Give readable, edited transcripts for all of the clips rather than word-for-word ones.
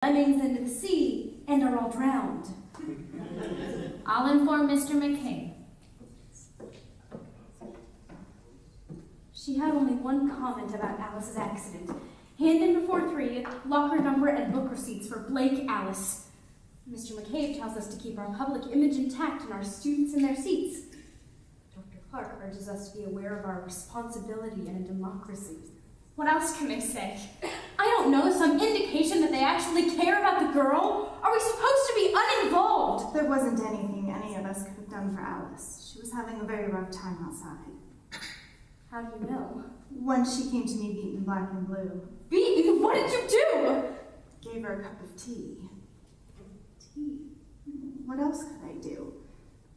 lemmings into the sea and are all drowned. I'll inform Mr. McCabe. She had only one comment about Alice's accident. Hand in before 3, locker number and book receipts for Blake Alice. Mr. McCabe tells us to keep our public image intact and our students in their seats. Dr. Clark urges us to be aware of our responsibility in a democracy. What else can they say? I don't know, some indication that they actually care about the girl? Are we supposed to be uninvolved? There wasn't anything any of us could have done for Alice. She was having a very rough time outside. How do you know? Once she came to me beaten black and blue. Beaten? What did you do? Gave her a cup of tea. Tea? What else could I do?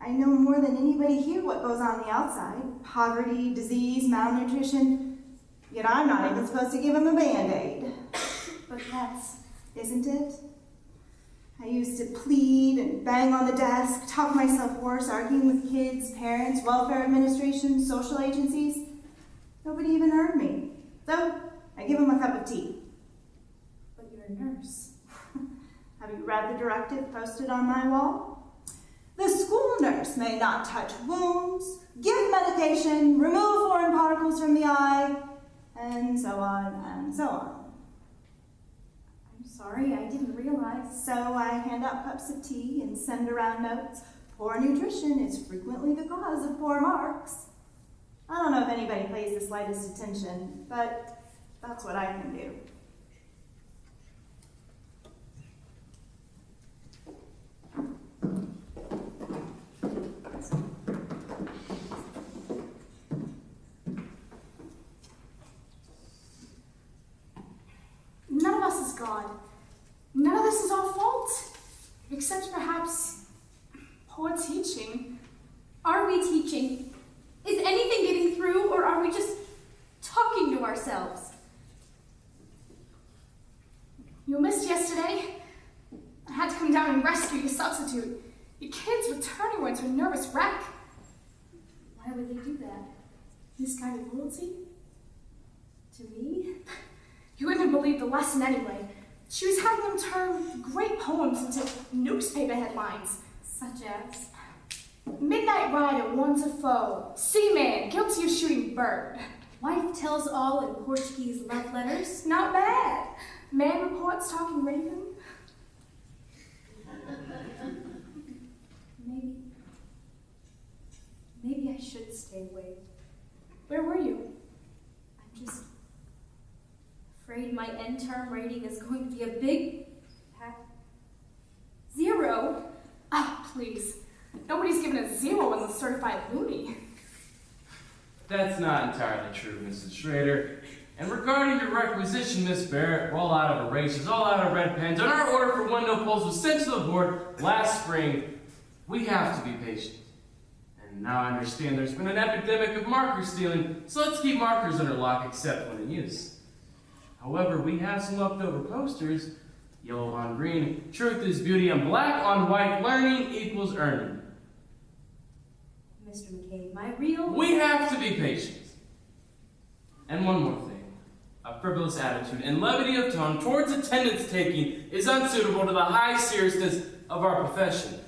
I know more than anybody here what goes on the outside. Poverty, disease, malnutrition. Yet I'm not even supposed to give him a Band-Aid. But that's... Isn't it? I used to plead and bang on the desk, talk myself hoarse, arguing with kids, parents, welfare administration, social agencies. Nobody even heard me. So, I give him a cup of tea. But you're a nurse. Have you read the directive posted on my wall? The school nurse may not touch wounds, give medication, remove foreign particles from the eye, and so on and so on. I'm sorry, I didn't realize. So I hand out cups of tea and send around notes. Poor nutrition is frequently the cause of poor marks. I don't know if anybody pays the slightest attention, but that's what I can do. None of us is God. None of this is our fault. Except perhaps poor teaching. Are we teaching? Is anything getting through, or are we just talking to ourselves? You missed yesterday. I had to come down and rescue your substitute. Your kids were turning her into a nervous wreck. Why would they do that? Misguided loyalty? To me? You wouldn't believe the lesson anyway. She was having them turn great poems into newspaper headlines. Such as? Midnight rider warns a foe. Seaman guilty of shooting bird. Wife tells all in Portuguese love letters. Not bad. Man reports talking raven. Maybe I should stay away. Where were you? I'm just afraid my end term rating is going to be a big 0. Oh, please. Nobody's given a 0 in the certified loony. That's not entirely true, Mrs. Schrader. And regarding your requisition, Miss Barrett, we're all out of erasers, all out of red pens, and our order for window pulls was sent to the board last spring. We have to be patient. And now I understand there's been an epidemic of marker stealing, so let's keep markers under lock except when in use. However, we have some leftover posters, yellow on green, truth is beauty, and black on white, learning equals earning. Mr. McCabe, my real... We have to be patient. And one more thing. A frivolous attitude and levity of tone towards attendance taking is unsuitable to the high seriousness of our profession.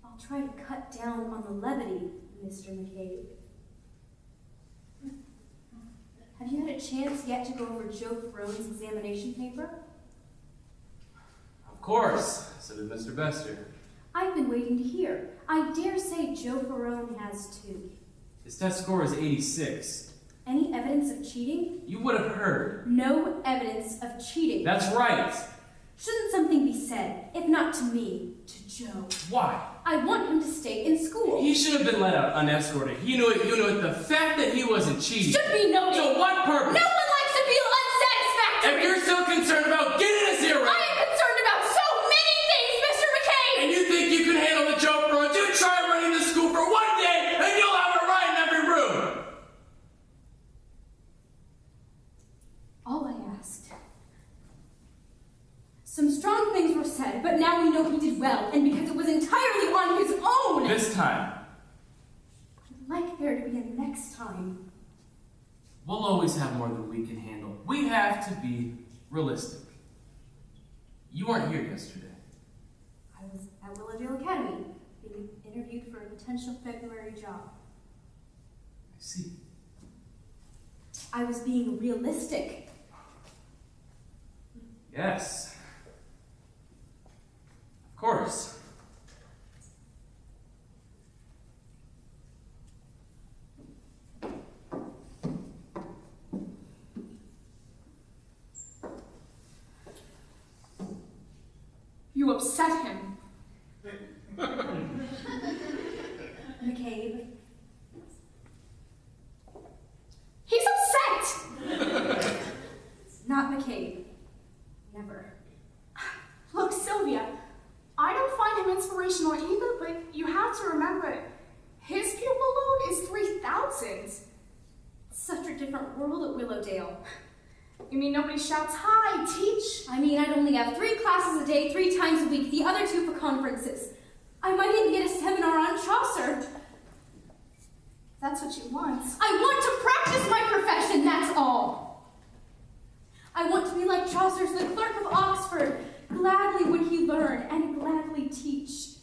I'll try to cut down on the levity, Mr. McCabe. Have you had a chance yet to go over Joe Ferrone's examination paper? Of course, so did Mr. Bester. I've been waiting to hear. I dare say Joe Ferrone has too. His test score is 86. Any evidence of cheating? You would have heard. No evidence of cheating. That's right. Shouldn't something be said, if not to me, to Joe? Why? I want him to stay in school. He should have been let out unescorted. He knew it, you knew it. The fact that he wasn't cheating. Should be noted. To what purpose? No one likes to feel unsatisfactory. If you're so concerned about getting a 0. I am concerned about so many things, Mr. McCabe. And you think you can handle the Joe Ferrone? You try running the school for one day and you'll have a riot in every room. All I asked. Some strong things were said, but now we know he did well, and because it was entirely on his own. This time. I'd like there to be a next time. We'll always have more than we can handle. We have to be realistic. You weren't here yesterday. I was at Willowdale Academy, being interviewed for a potential February job. I see. I was being realistic. Yes. Of course. You upset him. McCabe, He's upset! not McCabe. Never. Look, Sylvia, I don't find him inspirational either, but you have to remember, his pupil load is 3,000. Such a different world at Willowdale. You mean nobody shouts, "Hi, teach"? I mean, I'd only have 3 classes a day, 3 times a week, the other 2 for conferences. I might even get a seminar on Chaucer. That's what you want. I want to practice my profession, that's all. I want to be like Chaucer's the Clerk of Oxford. Gladly would he learn and gladly teach.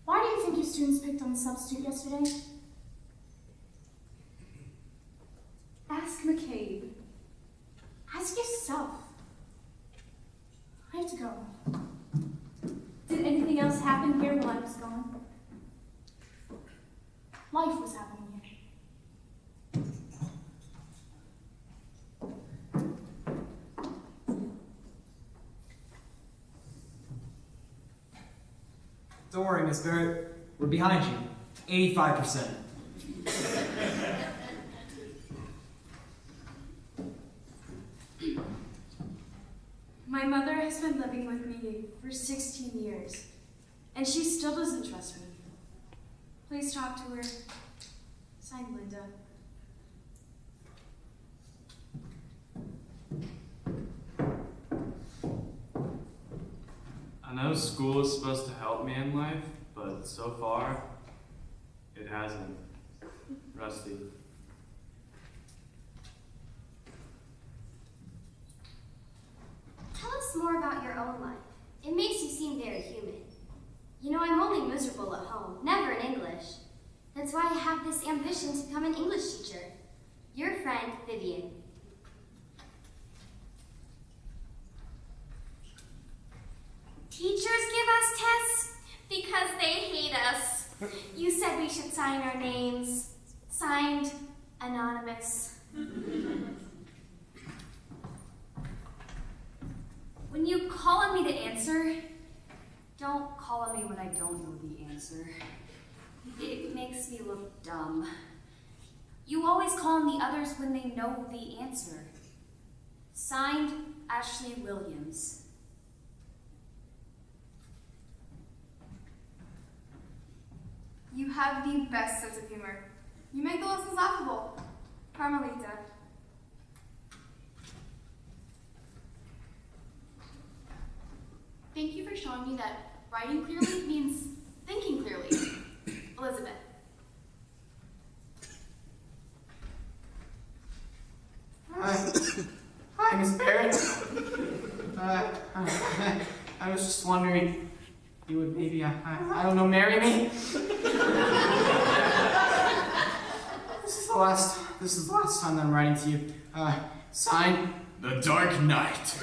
Why do you think your students picked on the substitute yesterday? Ask McCabe. Ask yourself. I have to go. Did anything else happen here while I was gone? Life was happening here. Don't worry, Miss Barrett. We're behind you. 85%. My mother has been living with me for 16 years, and she still doesn't trust me. Please talk to her. Signed, Linda. I know school is supposed to help me in life, but so far, it hasn't. Rusty. Tell us more about your own life. It makes you seem very human. You know, I'm only miserable at home, never in English. That's why I have this ambition to become an English teacher. Your friend, Vivian. Teachers give us tests because they hate us. You said we should sign our names. Signed, Anonymous. When you call on me to answer, don't call on me when I don't know the answer. It makes me look dumb. You always call on the others when they know the answer. Signed, Ashley Williams. You have the best sense of humor. You make the lessons laughable. Carmelita. Thank you for showing me that writing clearly means thinking clearly. Elizabeth. Hi, Miss Barrett. I was just wondering, you would maybe, I don't know, marry me? This is the last time that I'm writing to you. Signed, The Dark Knight.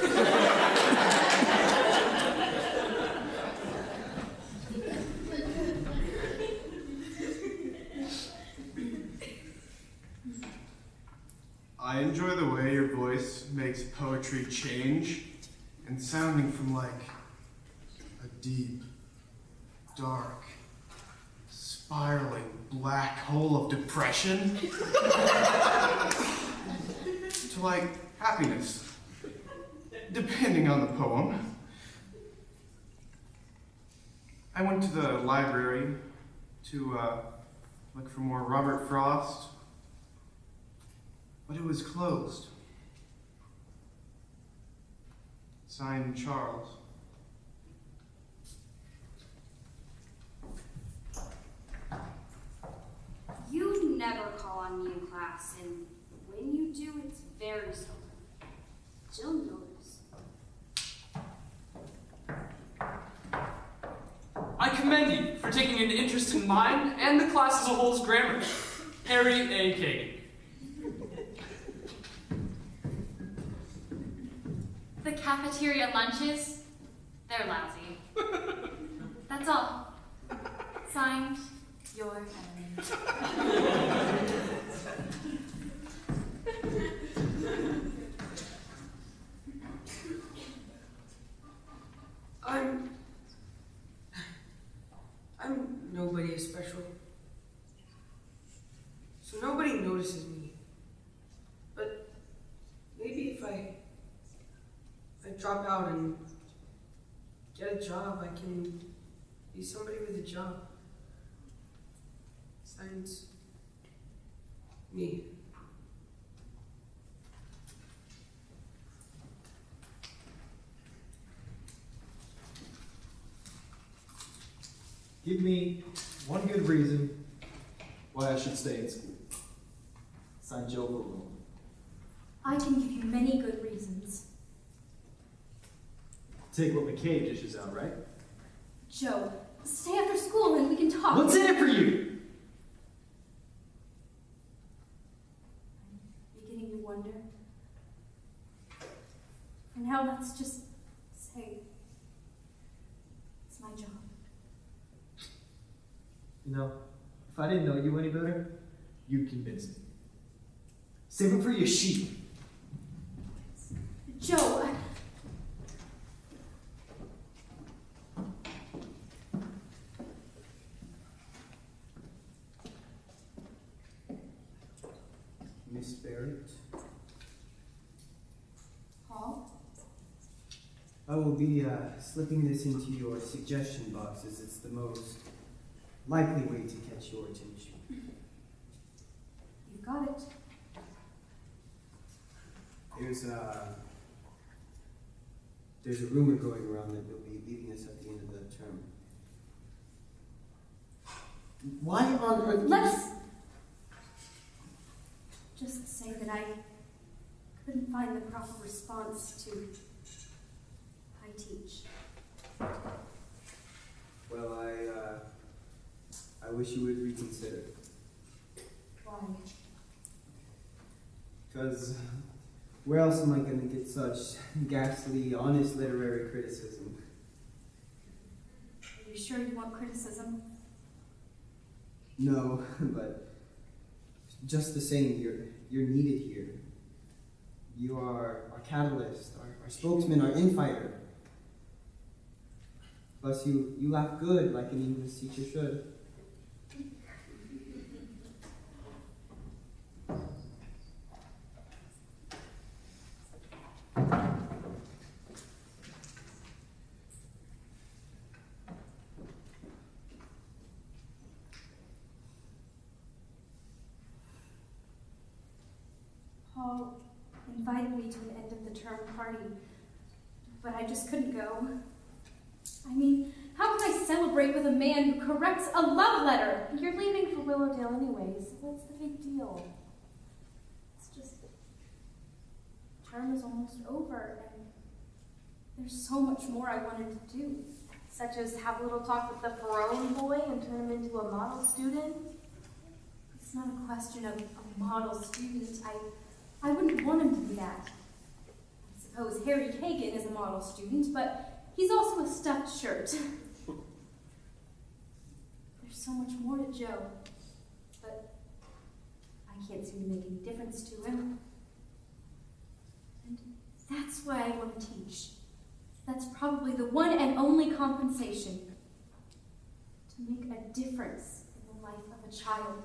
I enjoy the way your voice makes poetry change and sounding from like a deep, dark, spiraling black hole of depression to like happiness, depending on the poem. I went to the library to look for more Robert Frost, but it was closed. Signed, Charles. You never call on me in class, and when you do, it's very seldom. Jill knows. commend you for taking an interest in mine and the class as a whole's grammar. Harry A. Kagan. The cafeteria lunches, they're lousy. That's all. Signed, your enemy. I'm nobody special. So nobody notices me. But maybe if I drop out and get a job, I can be somebody with a job. Signed, me. Give me one good reason why I should stay in school. Signed, Joe Cooley. I can give you many good reasons. Take what McCabe dishes out, right? Joe, stay after school and we can talk. What's in it for you? I'm beginning to wonder. For now, let's just say it's my job. You know, if I didn't know you any better, you'd convince me. Save them for your sheep. Joe, Miss Barrett, Paul? I will be slipping this into your suggestion boxes. It's the most likely way to catch your attention. You got it. There's a rumor going around that you'll be leaving us at the end of the term. Why on earth? Let's just say that I couldn't find the proper response to I teach. Well, I wish you would reconsider. Why? Because where else am I going to get such ghastly, honest literary criticism? Are you sure you want criticism? No, but just the same, you're needed here. You are our catalyst, our spokesman, our infighter. Plus, you laugh good like an English teacher should. Paul invited me to an end of the term party, but I just couldn't go. I mean, how can I celebrate with a man who corrects a love letter? You're leaving for Willowdale anyways. What's the big deal? It's just, term is almost over, and there's so much more I wanted to do. Such as have a little talk with the Ferrone boy and turn him into a model student? It's not a question of a model student. I wouldn't want him to be that. I suppose Harry Kagan is a model student, but he's also a stuffed shirt. There's so much more to Joe, but I can't seem to make any difference to him. And that's why I want to teach. That's probably the one and only compensation. To make a difference in the life of a child.